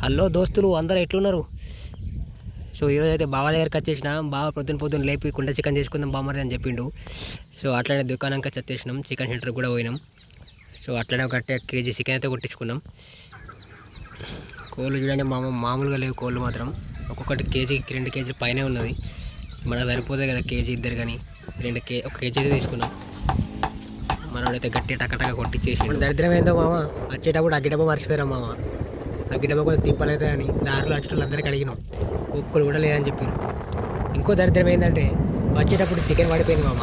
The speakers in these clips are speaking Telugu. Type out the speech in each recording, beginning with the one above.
హలో దోస్తులు అందరూ ఎట్లున్నారు? సో ఈరోజు అయితే బావ దగ్గరికి వచ్చేసిన. బావ పొద్దున్న లేపి కుండ చికెన్ చేసుకుందాం బామ్మరి అని చెప్పిండు. సో అట్లనే దుకాణంకి వచ్చేసినాం, చికెన్ సెంటర్కి కూడా పోయినాం. సో అట్లనే ఒక కేజీ చికెన్ అయితే కొట్టించుకున్నాం. కోళ్ళు చూడండి మామూలుగా లేవు కోళ్ళు మాత్రం. ఒక్కొక్కటి కేజీకి 2 కేజీల పైనే ఉన్నది. మనకు సరిపోతుంది కదా కేజీ ఇద్దరు, కానీ ఒక కేజీ అయితే తీసుకున్నాం. మనోడైతే గట్టి టకటక కొట్టించేసి. దరిద్రం ఏందో మామ, వచ్చేటప్పుడు అగ్గిడబ్బ మర్చిపోయాం మామ. అగ్గిడబ్బ కొంచెం తిప్పలైతే అని దారిలో వచ్చేటోళ్ళు అందరికీ అడిగినాం, ఒక్కరు కూడా లేదని చెప్పారు. ఇంకో దరిద్రం ఏంటంటే వచ్చేటప్పుడు చికెన్ పడిపోయింది మామ.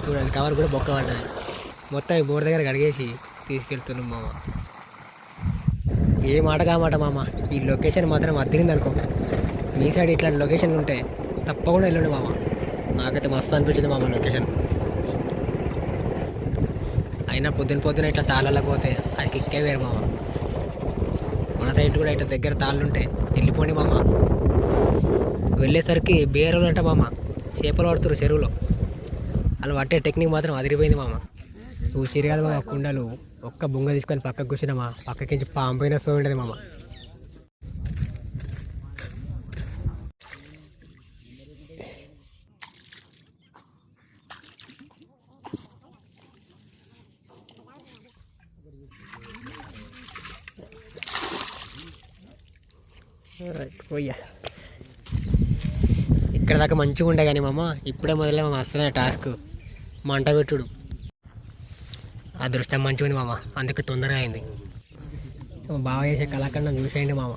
చూడండి కవర్ కూడా బొక్క పడ్డది. మొత్తం ఈ బోర్ దగ్గర అడిగేసి తీసుకెళ్తున్నాం మామ. ఏ మాట కామాట మామ, ఈ లొకేషన్ మాత్రం అద్దరింది అనుకో. మీ సైడ్ ఇట్లాంటి లొకేషన్లు ఉంటే తప్పకుండా వెళ్ళండి మామ. నాకైతే మస్తు అనిపించింది మామ లొకేషన్. అయినా పొద్దున ఇట్లా తాళ్ళలోకి పోతే అది కిక్కే వేరు మామ. మన సైడ్ కూడా ఇట్లా దగ్గర తాళ్ళు ఉంటే వెళ్ళిపోండి మామ. వెళ్ళేసరికి బేరలు అంట మామ, చేపలు పడుతురు చెరువులో. అలా పట్టే టెక్నిక్ మాత్రం అదిరిపోయింది మామ. చూసిరు కదా మామ, కుండలు ఒక్క బొంగ తీసుకొని పక్కకు కూర్చున్నామా, పక్కకించి పాంపోయిన సో ఉండేది మామ. పోయ్యా ఇక్కడ దాకా మంచిగా ఉండే కానీ మామ, ఇప్పుడే మొదలే మామ అసలు టాస్క్ మంట పెట్టుడు. అదృష్టం మంచిగా ఉంది మామ, అందుకే తొందరగా అయింది. సో బాగా చేసే కళాఖండం చూసేయండి మామ.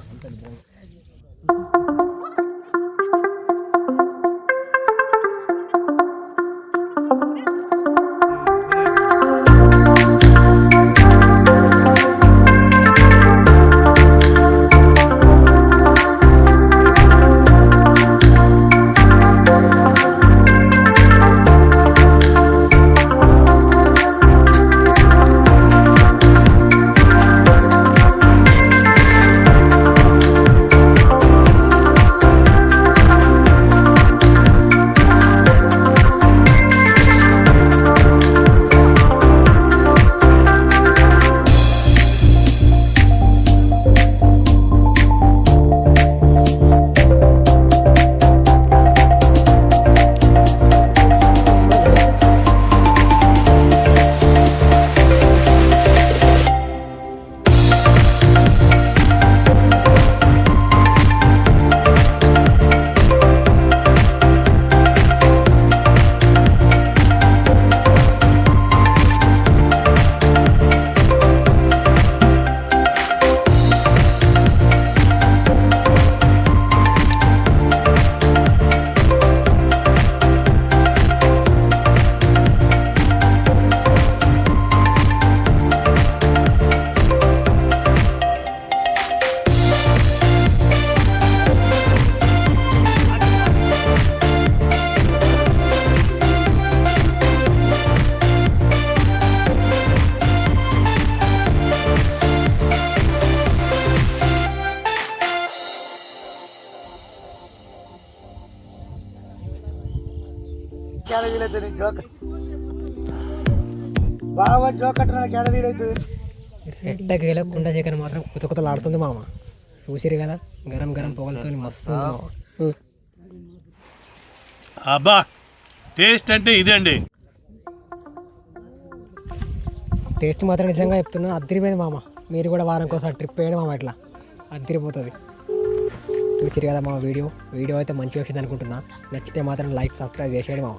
బాగా జోక్ కట్టడానికి వీలవుతుంది. రెట్టకేలో కుండ చికెన్ మాత్రం కుతకుతలాడుతుంది మామ. చూసిరు కదా గరం గరం పొగలతో మస్తు. అబ్బా టేస్ట్ అంటే ఇదే అండి. టేస్ట్ మాత్రం నిజంగా చెప్తున్నా అద్దరిపోయింది మామ. మీరు కూడా వారం కోసం ట్రిప్ వేయండి మామ, ఇట్లా అద్దరిపోతుంది. చూసిరు కదా మా వీడియో అయితే మంచిగా వచ్చింది అనుకుంటున్నా. నచ్చితే మాత్రం లైక్ సబ్స్క్రైబ్ చేసేయండి మామ.